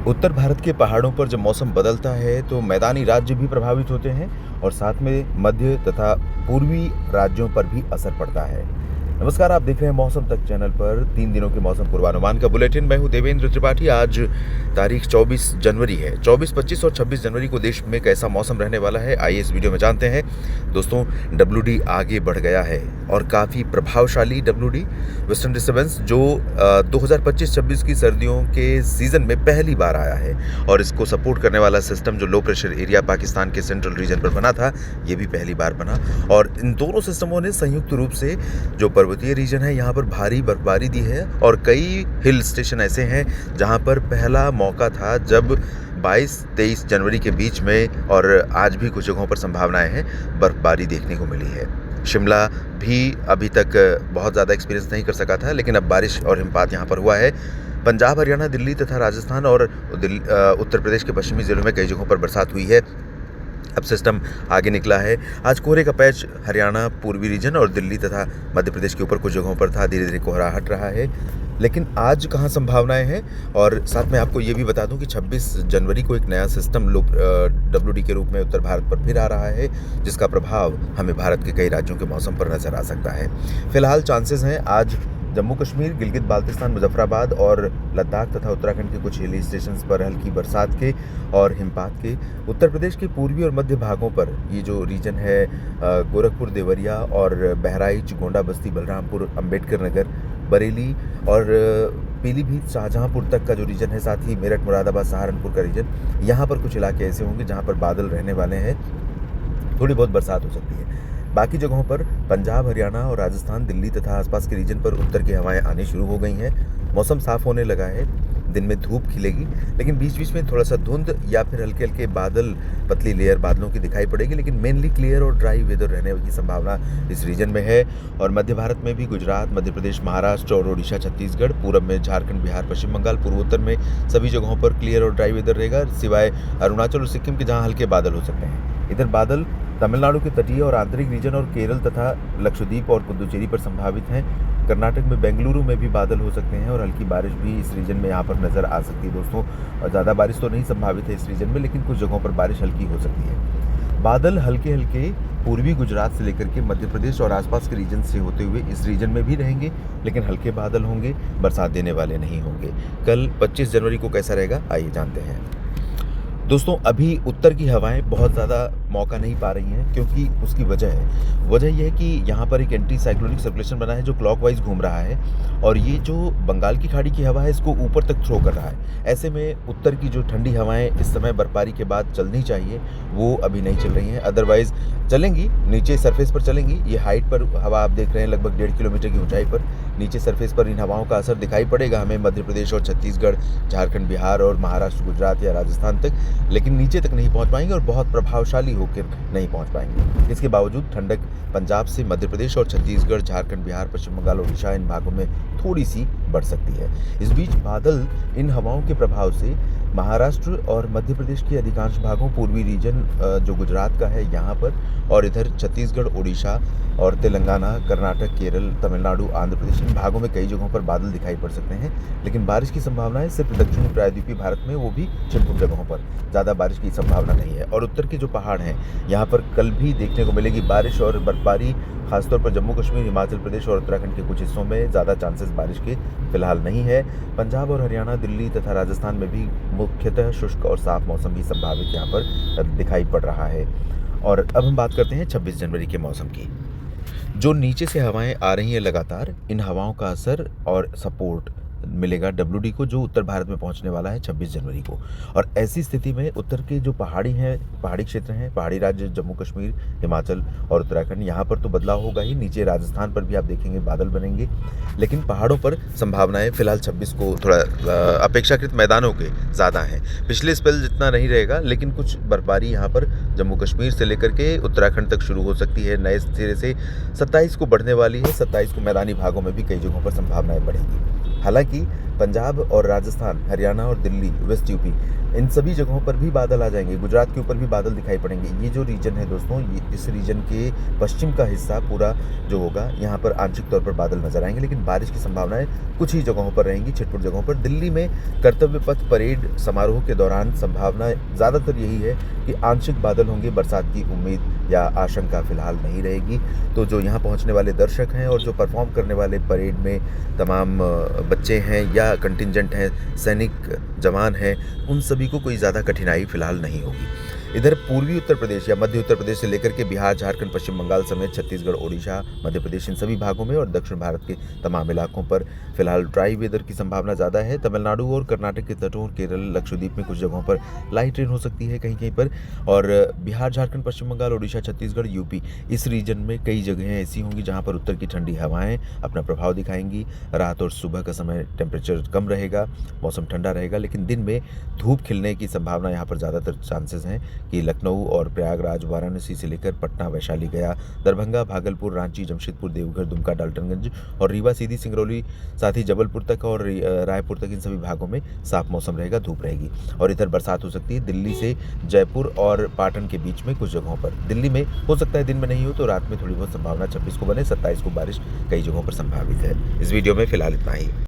उत्तर भारत के पहाड़ों पर जब मौसम बदलता है तो मैदानी राज्य भी प्रभावित होते हैं और साथ में मध्य तथा पूर्वी राज्यों पर भी असर पड़ता है। नमस्कार, आप देख रहे हैं मौसम तक चैनल पर 3 दिनों के मौसम पूर्वानुमान का बुलेटिन। मैं हूं देवेंद्र त्रिपाठी। आज तारीख 24 जनवरी है। 24, 25 और 26 जनवरी को देश में कैसा मौसम रहने वाला है, आइए इस वीडियो में जानते हैं। दोस्तों, WD आगे बढ़ गया है और काफ़ी प्रभावशाली WD वेस्टर्न डिस्टर्बेंस जो 2025-26 की सर्दियों के सीज़न में पहली बार आया है और इसको सपोर्ट करने वाला सिस्टम जो लो प्रेशर एरिया पाकिस्तान के सेंट्रल रीजन पर बना था, ये भी पहली बार बना। और इन दोनों सिस्टमों ने संयुक्त रूप से जो पर्वतीय रीजन है यहाँ पर भारी बर्फबारी दी है और कई हिल स्टेशन ऐसे हैं जहाँ पर पहला मौका था जब 22-23 जनवरी के बीच में, और आज भी कुछ जगहों पर संभावनाएं हैं, बर्फबारी देखने को मिली है। शिमला भी अभी तक बहुत ज़्यादा एक्सपीरियंस नहीं कर सका था, लेकिन अब बारिश और हिमपात यहाँ पर हुआ है। पंजाब, हरियाणा, दिल्ली तथा राजस्थान और उत्तर प्रदेश के पश्चिमी ज़िलों में कई जगहों पर बरसात हुई है। अब सिस्टम आगे निकला है। आज कोहरे का पैच हरियाणा, पूर्वी रीजन और दिल्ली तथा मध्य प्रदेश के ऊपर कुछ जगहों पर था। धीरे धीरे कोहरा हट रहा है, लेकिन आज कहाँ संभावनाएं हैं। और साथ में आपको ये भी बता दूं कि 26 जनवरी को एक नया सिस्टम WD के रूप में उत्तर भारत पर फिर आ रहा है, जिसका प्रभाव हमें भारत के कई राज्यों के मौसम पर नजर आ सकता है। फिलहाल चांसेस हैं आज जम्मू कश्मीर, गिलगित बाल्तिस्तान, मुजफ्फराबाद और लद्दाख तथा उत्तराखंड के कुछ हिली स्टेशंस पर हल्की बरसात के और हिमपात के। उत्तर प्रदेश के पूर्वी और मध्य भागों पर ये जो रीजन है, गोरखपुर, देवरिया और बहराइच, गोंडा, बस्ती, बलरामपुर, अंबेडकर नगर, बरेली और पीलीभीत, शाहजहांपुर तक का जो रीजन है, साथ ही मेरठ, मुरादाबाद, सहारनपुर का रीजन, यहाँ पर कुछ इलाके ऐसे होंगे जहाँ पर बादल रहने वाले हैं, थोड़ी बहुत बरसात हो सकती है। बाकी जगहों पर पंजाब, हरियाणा और राजस्थान, दिल्ली तथा आसपास के रीजन पर उत्तर की हवाएं आनी शुरू हो गई हैं। मौसम साफ होने लगा है, दिन में धूप खिलेगी, लेकिन बीच बीच में थोड़ा सा धुंध या फिर हल्के हल्के बादल, पतली लेयर बादलों की दिखाई पड़ेगी, लेकिन मेनली क्लियर और ड्राई वेदर रहने की संभावना इस रीजन में है। और मध्य भारत में भी गुजरात, मध्य प्रदेश, महाराष्ट्र और ओडिशा, छत्तीसगढ़, पूरब में झारखंड, बिहार, पश्चिम बंगाल, पूर्वोत्तर में सभी जगहों पर क्लियर और ड्राई वेदर रहेगा, सिवाय अरुणाचल और सिक्किम के जहाँ हल्के बादल हो सकते हैं। इधर बादल तमिलनाडु के तटीय और आंतरिक रीजन और केरल तथा लक्षद्वीप और पुदुचेरी पर संभावित हैं। कर्नाटक में बेंगलुरु में भी बादल हो सकते हैं और हल्की बारिश भी इस रीजन में यहाँ पर नज़र आ सकती है। दोस्तों, ज़्यादा बारिश तो नहीं संभावित है इस रीजन में, लेकिन कुछ जगहों पर बारिश हल्की हो सकती है। बादल हल्के हल्के पूर्वी गुजरात से लेकर के मध्य प्रदेश और आसपास के रीजन से होते हुए इस रीजन में भी रहेंगे, लेकिन हल्के बादल होंगे, बरसात देने वाले नहीं होंगे। कल 25 जनवरी को कैसा रहेगा, आइए जानते हैं। दोस्तों, अभी उत्तर की हवाएं बहुत ज़्यादा मौका नहीं पा रही हैं, क्योंकि उसकी वजह यह है कि यहाँ पर एक एंटी साइक्लोनिक सर्कुलेशन बना है जो क्लॉकवाइज घूम रहा है और ये जो बंगाल की खाड़ी की हवा है इसको ऊपर तक थ्रो कर रहा है। ऐसे में उत्तर की जो ठंडी हवाएं इस समय बर्फबारी के बाद चलनी चाहिए, वो अभी नहीं चल रही हैं। अदरवाइज चलेंगी, नीचे सरफेस पर चलेंगी। ये हाइट पर हवा आप देख रहे हैं, लगभग 1.5 किलोमीटर की ऊंचाई पर। नीचे सरफेस पर इन हवाओं का असर दिखाई पड़ेगा हमें मध्य प्रदेश और छत्तीसगढ़, झारखंड, बिहार और महाराष्ट्र, गुजरात या राजस्थान तक, लेकिन नीचे तक नहीं पहुंच पाएंगे और बहुत प्रभावशाली होकर नहीं पहुंच पाएंगे। इसके बावजूद ठंडक पंजाब से मध्य प्रदेश और छत्तीसगढ़, झारखंड, बिहार, पश्चिम बंगाल, ओडिशा, इन भागों में थोड़ी सी बढ़ सकती है। इस बीच बादल इन हवाओं के प्रभाव से महाराष्ट्र और मध्य प्रदेश के अधिकांश भागों, पूर्वी रीजन जो गुजरात का है यहाँ पर, और इधर छत्तीसगढ़, ओडिशा और तेलंगाना, कर्नाटक, केरल, तमिलनाडु, आंध्र प्रदेश, इन भागों में कई जगहों पर बादल दिखाई पड़ सकते हैं, लेकिन बारिश की संभावना है सिर्फ दक्षिणी प्रायद्वीपीय भारत में, वो भी छिटपुट जगहों पर। ज़्यादा बारिश की संभावना नहीं है। और उत्तर के जो पहाड़ हैं यहाँ पर कल भी देखने को मिलेगी बारिश और बर्फबारी, खासतौर पर जम्मू कश्मीर, हिमाचल प्रदेश और उत्तराखंड के कुछ हिस्सों में ज़्यादा चांसेस बारिश के फिलहाल नहीं है। पंजाब और हरियाणा, दिल्ली तथा राजस्थान में भी मुख्यतः शुष्क और साफ मौसम भी संभावित यहाँ पर दिखाई पड़ रहा है। और अब हम बात करते हैं 26 जनवरी के मौसम की। जो नीचे से हवाएं आ रही हैं लगातार, इन हवाओं का असर और सपोर्ट मिलेगा WD को, जो उत्तर भारत में पहुंचने वाला है 26 जनवरी को। और ऐसी स्थिति में उत्तर के जो पहाड़ी क्षेत्र हैं, पहाड़ी राज्य जम्मू कश्मीर, हिमाचल और उत्तराखंड, यहाँ पर तो बदलाव होगा ही। नीचे राजस्थान पर भी आप देखेंगे बादल बनेंगे, लेकिन पहाड़ों पर संभावनाएं फिलहाल 26 को थोड़ा अपेक्षाकृत मैदानों के ज़्यादा हैं। पिछले स्पेल जितना नहीं रहेगा, लेकिन कुछ बर्फबारी यहाँ पर जम्मू कश्मीर से लेकर के उत्तराखंड तक शुरू हो सकती है नए सिरे से। 27 को बढ़ने वाली है। 27 को मैदानी भागों में भी कई जगहों पर संभावनाएं बढ़ेंगी। हालांकि पंजाब और राजस्थान, हरियाणा और दिल्ली, वेस्ट यूपी, इन सभी जगहों पर भी बादल आ जाएंगे। गुजरात के ऊपर भी बादल दिखाई पड़ेंगे। ये जो रीजन है दोस्तों, ये इस रीजन के पश्चिम का हिस्सा पूरा जो होगा, यहाँ पर आंशिक तौर पर बादल नजर आएंगे, लेकिन बारिश की संभावनाएं कुछ ही जगहों पर रहेंगी, छिटपुट जगहों पर। दिल्ली में कर्तव्य पथ परेड समारोह के दौरान संभावना ज़्यादातर यही है कि आंशिक बादल होंगे, बरसात की उम्मीद या आशंका फिलहाल नहीं रहेगी। तो जो यहाँ पहुँचने वाले दर्शक हैं और जो परफॉर्म करने वाले परेड में तमाम बच्चे हैं या कंटिंजेंट हैं, सैनिक जवान हैं, उन सभी को कोई ज़्यादा कठिनाई फिलहाल नहीं होगी। इधर पूर्वी उत्तर प्रदेश या मध्य उत्तर प्रदेश से लेकर के बिहार, झारखंड, पश्चिम बंगाल समेत छत्तीसगढ़, ओडिशा, मध्य प्रदेश, इन सभी भागों में और दक्षिण भारत के तमाम इलाकों पर फिलहाल ड्राई वेदर की संभावना ज़्यादा है। तमिलनाडु और कर्नाटक के तटों और केरल, लक्षद्वीप में कुछ जगहों पर लाइट रेन हो सकती है कहीं कहीं पर। और बिहार, झारखंड, पश्चिम बंगाल, ओडिशा, छत्तीसगढ़, यूपी, इस रीजन में कई जगहें ऐसी होंगी जहाँ पर उत्तर की ठंडी हवाएं अपना प्रभाव दिखाएंगी। रात और सुबह का समय टेम्परेचर कम रहेगा, मौसम ठंडा रहेगा, लेकिन दिन में धूप खिलने की संभावना यहाँ पर ज़्यादातर चांसेस हैं कि लखनऊ और प्रयागराज, वाराणसी से लेकर पटना, वैशाली, गया, दरभंगा, भागलपुर, रांची, जमशेदपुर, देवघर, दुमका, डाल्टनगंज और रीवा, सीधी, सिंगरौली, साथ ही जबलपुर तक और रायपुर तक, इन सभी भागों में साफ मौसम रहेगा, धूप रहेगी। और इधर बरसात हो सकती है दिल्ली से जयपुर और पाटन के बीच में कुछ जगहों पर। दिल्ली में हो सकता है दिन में नहीं हो तो रात में थोड़ी बहुत संभावना 26 को बने, 27 को बारिश कई जगहों पर संभावित है। इस वीडियो में फिलहाल इतना ही।